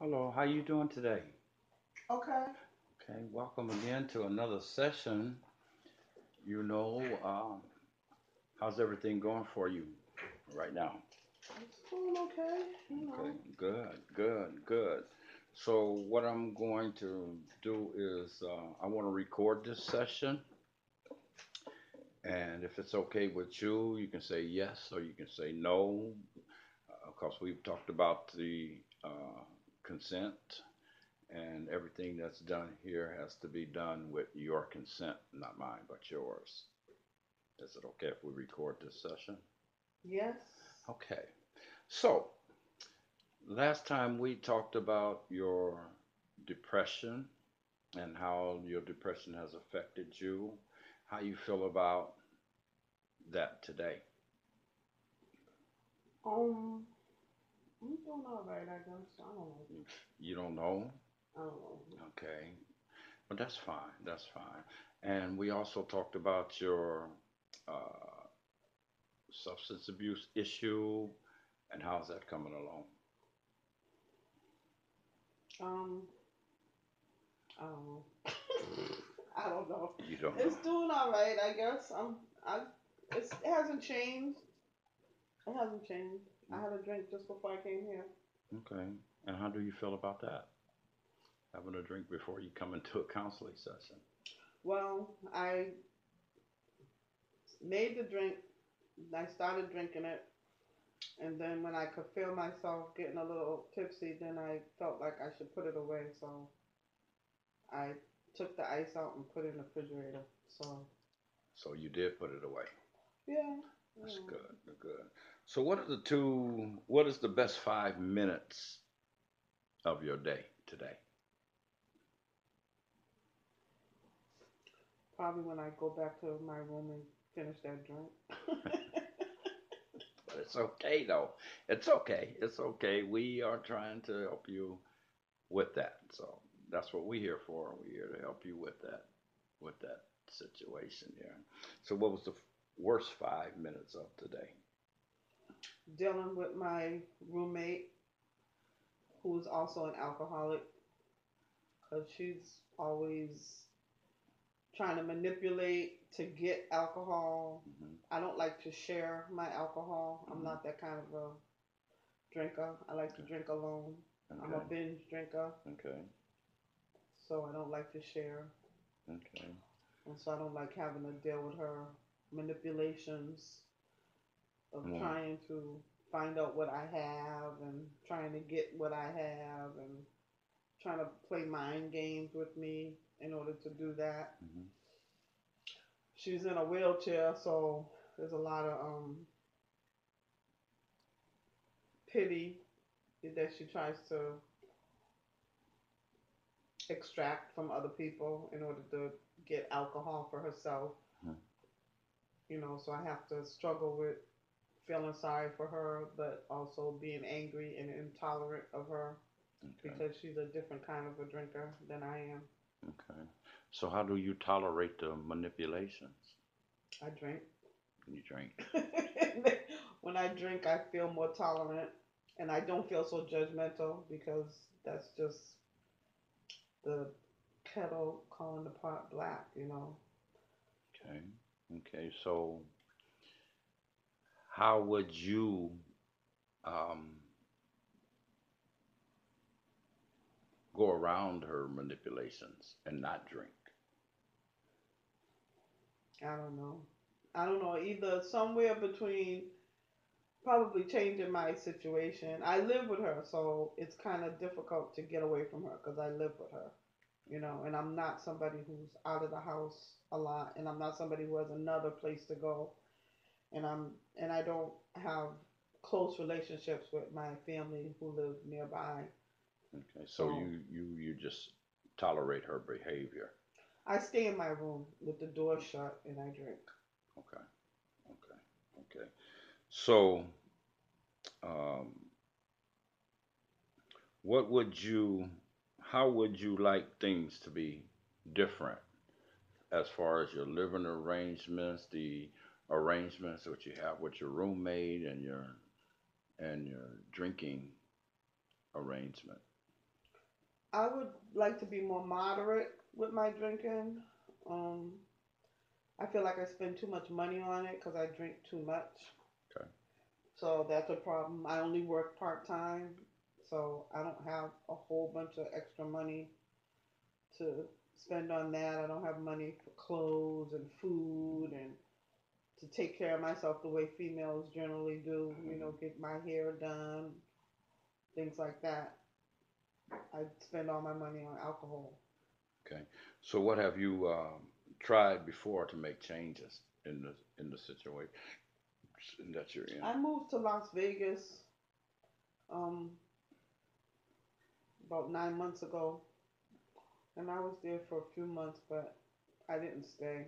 Hello, how you doing today? Okay. Okay, welcome again to another session. You know, how's everything going for you right now? It's doing okay, Okay, good. So what I'm going to do is I want to record this session, and if it's okay with you, you can say yes or you can say no. Of course, we've talked about the consent, and everything that's done here has to be done with your consent, not mine, but yours. Is it okay if we record this session? Yes. Okay. So, last time we talked about your depression and how your depression has affected you. How you feel about that today? Um, I'm doing all right, I guess. I don't know. You don't know? I don't know. Okay. But that's fine. That's fine. And we also talked about your uh, substance abuse issue and how's that coming along? Um, I don't know. I don't know. You don't know. It's doing all right, I guess. I. It hasn't changed. It hasn't changed. I had a drink just before I came here. Okay. And how do you feel about that? Having a drink before you come into a counseling session. Well, I made the drink. I started drinking it, and then when I could feel myself getting a little tipsy, then I felt like I should put it away. So I took the ice out and put it in the refrigerator. So So you did put it away. yeah, That's yeah. good. Good. So what is the best 5 minutes of your day today? Probably when I go back to my room and finish that drink. But it's okay though. It's okay. It's okay. We are trying to help you with that. So that's what we're here for. We're here to help you with that situation here. So what was the worst 5 minutes of today? Dealing with my roommate, who's also an alcoholic, because she's always trying to manipulate to get alcohol. Hmm. I don't like to share my alcohol. I'm Hmm. not that kind of a drinker. I like to Okay. drink alone. I'm a Okay. binge drinker, Okay. so I don't like to share. Okay. And so I don't like having to deal with her manipulations of Well, trying to find out what I have and trying to get what I have and trying to play mind games with me in order to do that. mhm. She's in a wheelchair, so there's a lot of pity that she tries to extract from other people in order to get alcohol for herself. Mhm. So I have to struggle with feeling sorry for her, but also being angry and intolerant of her Okay. because she's a different kind of a drinker than I am. Okay. So how do you tolerate the manipulations I drink. when you drink? When I drink, I feel more tolerant and I don't feel so judgmental because that's just the kettle calling the pot black. Okay. Okay. So how would you um, go around her manipulations and not drink? I don't know. I don't know. Either somewhere between probably changing my situation. I live with her, so it's kind of difficult to get away from her because I live with her, and I'm not somebody who's out of the house a lot, and I'm not somebody who has another place to go, and I don't have close relationships with my family who live nearby. Okay. So So you just tolerate her behavior. I stay in my room with the door shut and I drink. Okay. Okay. Okay. So um, what would you? How would you like things to be different as far as your living arrangements, the arrangements that you have with your roommate and your drinking arrangement. I would like to be more moderate with my drinking. Um, I feel like I spend too much money on it because I drink too much. Okay. So that's a problem. I only work part time, so I don't have a whole bunch of extra money to spend on that. I don't have money for clothes and food and to take care of myself the way females generally do, Mhm. get my hair done, things like that. I spend all my money on alcohol. Okay. So what have you tried before to make changes in the situation that you're in? I moved to Las Vegas um, about 9 months ago, and I was there for a few months, but I didn't stay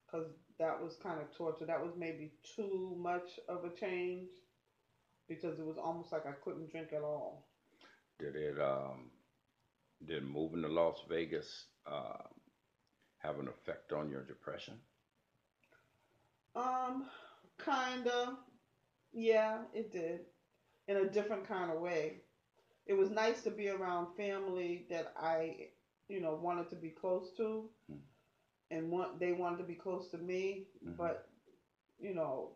because that was kind of torture. That was maybe too much of a change because it was almost like I couldn't drink at all. Did it did moving to Las Vegas have an effect on your depression? Um, Kinda, yeah, it did in a different kind of way. It was nice to be around family that I, wanted to be close to, and they wanted to be close to me. Mm-hmm. But you know,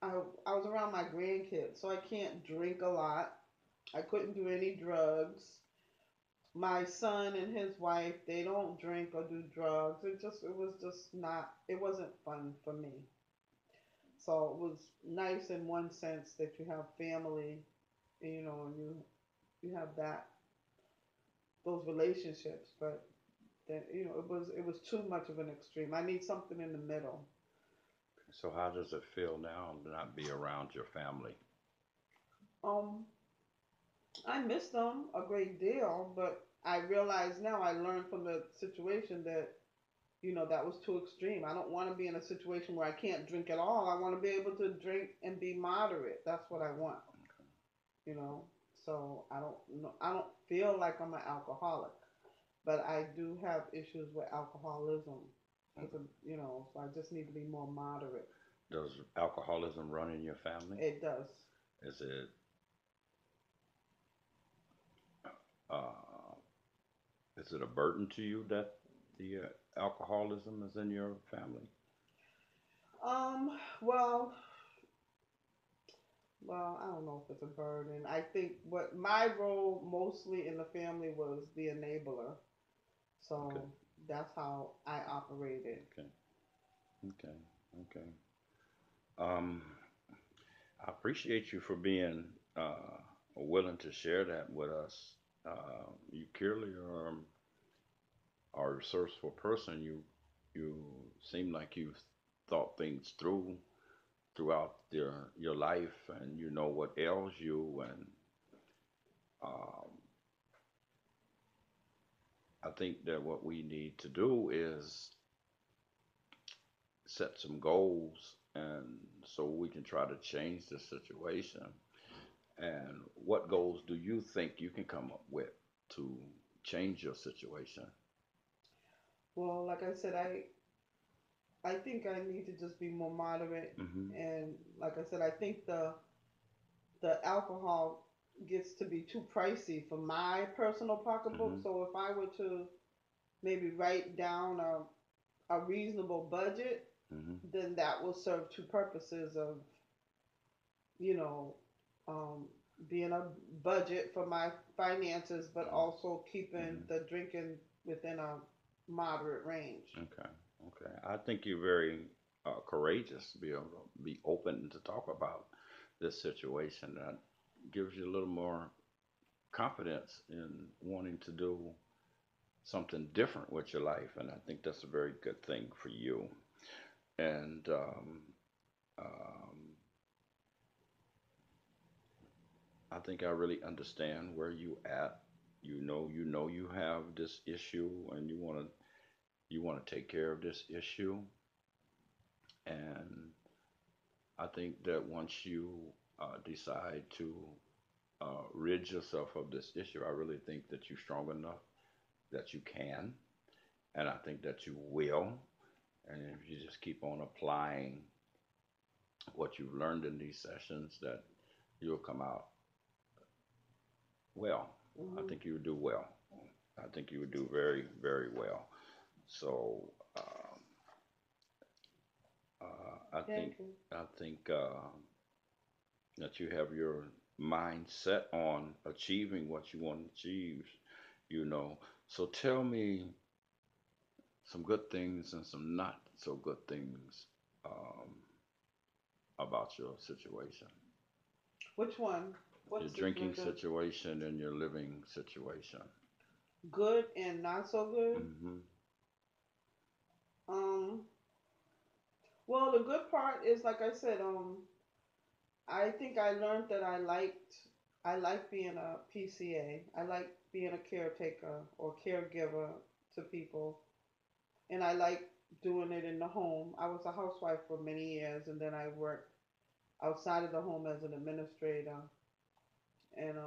I I was around my grandkids, so I can't drink a lot. I couldn't do any drugs. My son and his wife, they don't drink or do drugs. It was just not. It wasn't fun for me. So it was nice in one sense that you have family, and you have those relationships, but then it was too much of an extreme. I need something in the middle. So how does it feel now to not be around your family? Um, I miss them a great deal, but I realize now I learned from the situation that that was too extreme. I don't want to be in a situation where I can't drink at all. I want to be able to drink and be moderate. That's what I want, you know. So I don't know. I don't feel like I'm an alcoholic, but I do have issues with alcoholism. Because so I just need to be more moderate. Does alcoholism run in your family? It does. Is it uh, is it a burden to you that the alcoholism is in your family? Well, I don't know if it's a burden. I think what my role mostly in the family was the enabler. Okay, So that's how I operated. okay, okay, okay. Um, I appreciate you for being willing to share that with us. You clearly are a resourceful person. You seem like you've thought things throughout your life, and you know what ails you. And um, I think that what we need to do is set some goals, and so we can try to change the situation. And what goals do you think you can come up with to change your situation? Well, like I said, I think I need to just be more moderate, Mm-hmm. and like I said, I think the alcohol gets to be too pricey for my personal pocketbook. Mm-hmm. So if I were to maybe write down a reasonable budget, Mm-hmm. then that will serve two purposes of, you know, um, being a budget for my finances, but also keeping Mm-hmm. the drinking within a moderate range. Okay. Okay. I think you're very courageous to be able to be open to talk about this situation. That gives you a little more confidence in wanting to do something different with your life, and I think that's a very good thing for you. And um, I think I really understand where you at. You know you have this issue, and you want to take care of this issue. And I think that once you decide to rid yourself of this issue, I really think that you're strong enough that you can, and I think that you will. And if you just keep on applying what you've learned in these sessions, that you'll come out well. I Mhm. think you would do well. I think you would do very, very well. So I think Thank you. I think that you have your mind set on achieving what you want to achieve. You know. So tell me some good things and some not so good things um, about your situation, Which one? your What's drinking the situation and your living situation. good and not so good? Hmm. Um, well, the good part is like I said, I think I learned that I like being a PCA. I like being a caretaker or caregiver to people, and I like doing it in the home. I was a housewife for many years, and then I worked outside of the home as an administrator, and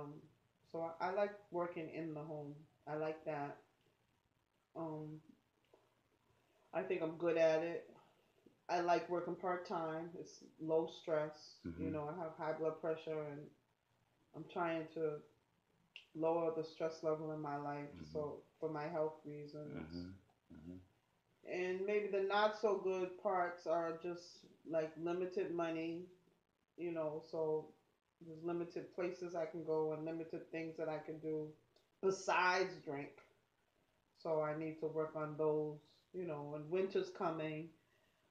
so I like working in the home. I like that. Um, I think I'm good at it. I like working part time. It's low stress. You Hmm. know, I have high blood pressure, and I'm trying to lower the stress level in my life. Hmm. So for my health reasons, Hmm. Hmm. and maybe the not so good parts are just like limited money. You know, so there's limited places I can go and limited things that I can do besides drink. So I need to work on those. You know, and winter's coming.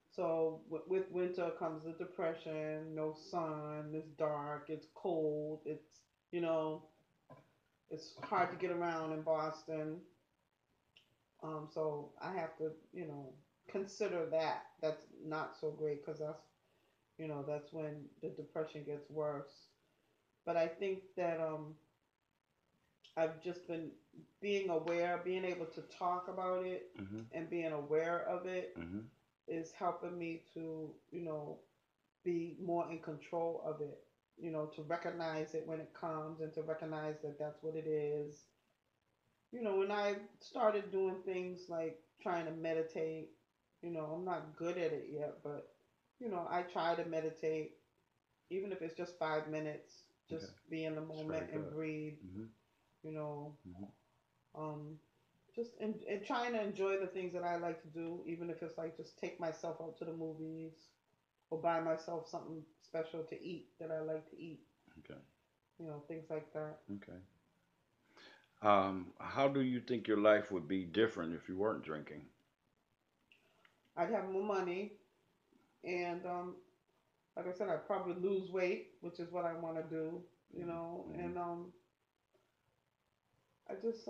So with winter comes the depression, no sun, it's dark, it's cold, you know, it's hard to get around in Boston. So I have to, consider that. That's not so great because that's when the depression gets worse. But I think that I've just been being aware, being able to talk about it, Hmm. and being aware of it Hmm. is helping me to, be more in control of it, to recognize it when it comes and to recognize that that's what it is. When I started doing things like trying to meditate, I'm not good at it yet, but, I try to meditate, even if it's just 5 minutes, Okay, just be in the that's moment very and good. breathe, Hmm. you know, Hmm. um, just and trying to enjoy the things that I like to do, even if it's like just take myself out to the movies or buy myself something special to eat that I like to eat, Okay. things like that. Okay. How do you think your life would be different if you weren't drinking? I'd have more money, and like I said, I'd probably lose weight, which is what I want to do, Hmm. and I just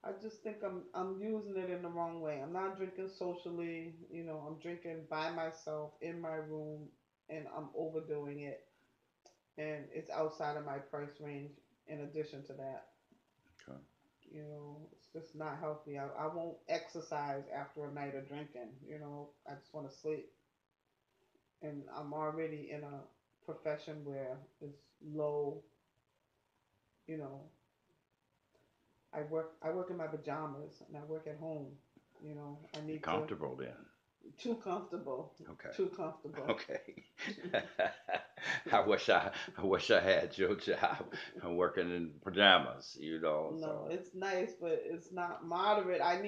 I just think I'm using it in the wrong way. I'm not drinking socially, I'm drinking by myself in my room, and I'm overdoing it, and it's outside of my price range. In addition to that, Okay. it's just not healthy. I won't exercise after a night of drinking. I just want to sleep, and I'm already in a profession where it's low. You know, I work in my pajamas and I work at home. I You're need to comfortable then. too comfortable, Okay. too comfortable. Okay. I wish I had your job. I'm working in pajamas, No, so it's nice, but it's not moderate. I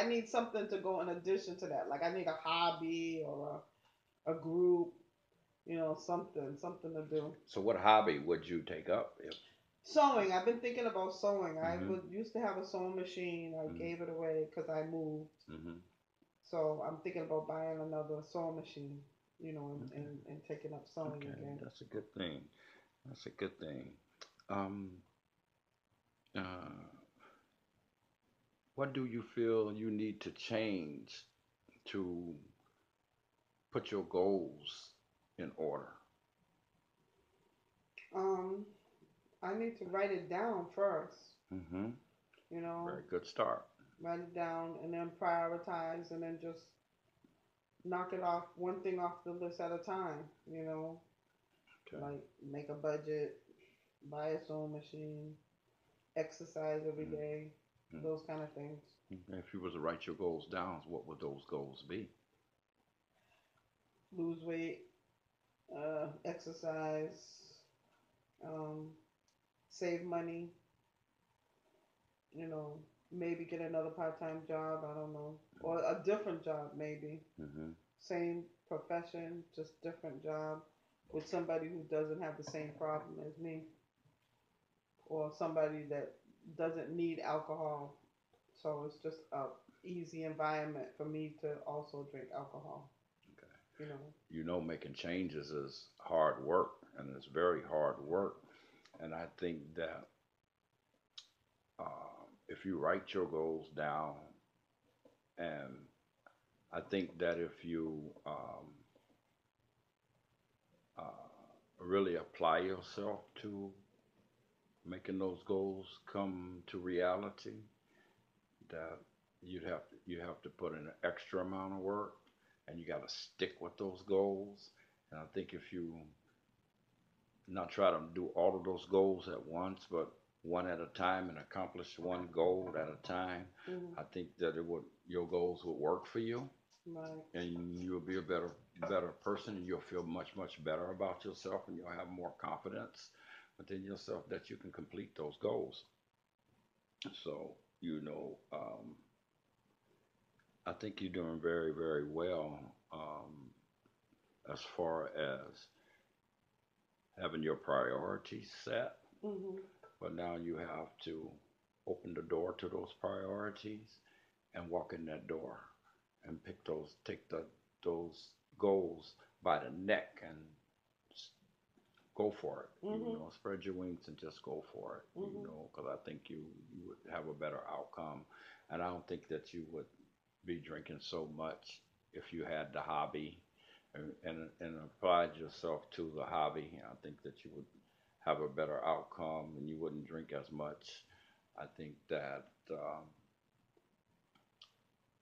need something to go in addition to that. Like I need a hobby or a group, something to do. so what hobby would you take up if Sewing. I've been thinking about sewing. I mhm. would used to have a sewing machine. I Mhm. gave it away because I moved. Mhm. So I'm thinking about buying another sewing machine, Okay. and taking up sewing Okay. again. That's a good thing. That's a good thing. Um uh what do you feel you need to change to put your goals in order? Um, I need to write it down first, Mhm. you know, Very good start. write it down and then prioritize and then just knock it off one thing off the list at a time, Okay. like make a budget, buy a sewing machine, exercise every Mhm. day, those kind of things. If you was to write your goals down, what would those goals be? Lose weight, exercise, um, save money, you know, maybe get another part-time job, I don't know, or a different job maybe. Hmm. Same profession, just different job with somebody who doesn't have the same problem as me, or somebody that doesn't need alcohol. So it's just a easy environment for me to also drink alcohol, Okay. you know. Making changes is hard work, and it's very hard work. And I think that if you write your goals down, and I think that if you uh, really apply yourself to making those goals come to reality, that you have to put in an extra amount of work, and you got to stick with those goals. And I think if you not try to do all of those goals at once, but one at a time and accomplish one goal at a time, Hmm. I think that it would your goals would work for you, Right. and you'll be a better person, and you'll feel much better about yourself, and you'll have more confidence within yourself that you can complete those goals. So I think you're doing very well as far as having your priorities set, Hmm. but now you have to open the door to those priorities and walk in that door and take those goals by the neck and go for it. Hmm. Spread your wings and just go for it. Hmm. Because I think you would have a better outcome, and I don't think that you would be drinking so much if you had the hobby and applied yourself to the hobby. I think that you would have a better outcome and you wouldn't drink as much. I think that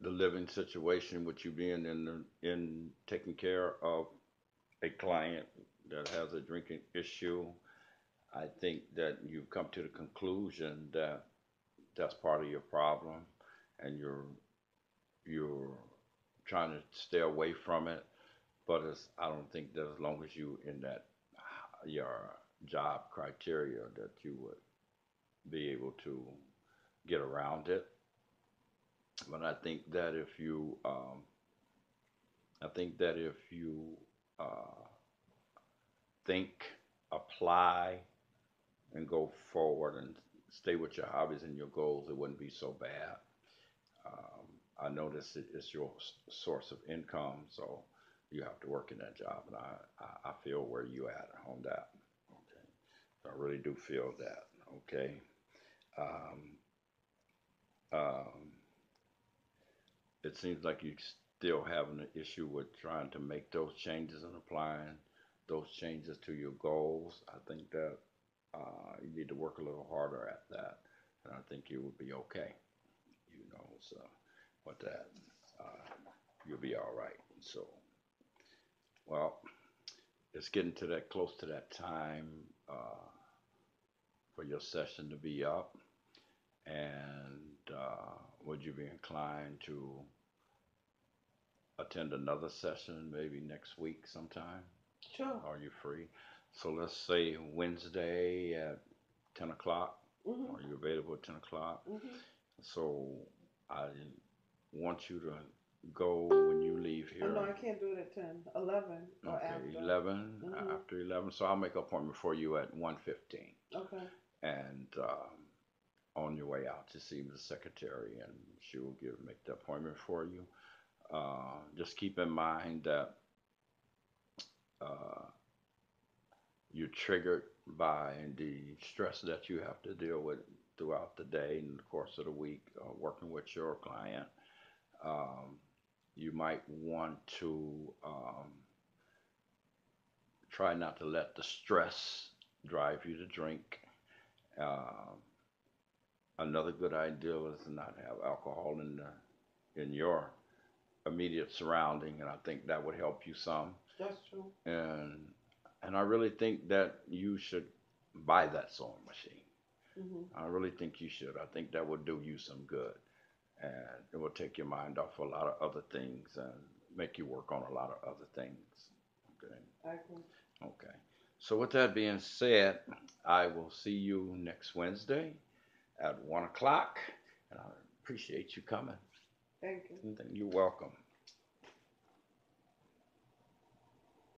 the living situation with you being in taking care of a client that has a drinking issue, I think that you've come to the conclusion that that's part of your problem, and you're trying to stay away from it. But I don't think that as long as you in that your job criteria that you would be able to get around it. But I think that if you uh, think, apply, and go forward and stay with your hobbies and your goals, it wouldn't be so bad. Um, I notice it's your source of income, so you have to work in that job, and I feel where you at on that. Okay, so I really do feel that. Okay, um, um, it seems like you still having an issue with trying to make those changes and applying those changes to your goals. I think that you need to work a little harder at that, and I think you will be okay. So with that, you'll be all right. So, well, it's getting to that close to that time uh, for your session to be up, and would you be inclined to attend another session maybe next week sometime? Sure. Are you free? So let's say Wednesday at 10 o'clock. Hmm. Are you available at 10 o'clock? Hmm. So I want you to go when you leave Oh no, here. I can't do it at 10, 11, or Okay, after. 11, Hmm. after 11. So I'll make an appointment for you at 1:15. Okay. And on your way out, to see the secretary, and she will make the appointment for you. Just keep in mind that uh, you're triggered by the stress that you have to deal with throughout the day and the course of the week, working with your client. Um, you might want to try not to let the stress drive you to drink. Um, Another good idea is to not have alcohol in your immediate surrounding, and I think that would help you some. That's true. And I really think that you should buy that sewing machine. Hmm. I really think you should. I think that would do you some good, and it will take your mind off a lot of other things and make you work on a lot of other things. Okay. I agree. Okay. So with that being said, I will see you next Wednesday at 1 o'clock. And I appreciate you coming. Thank you. You're welcome.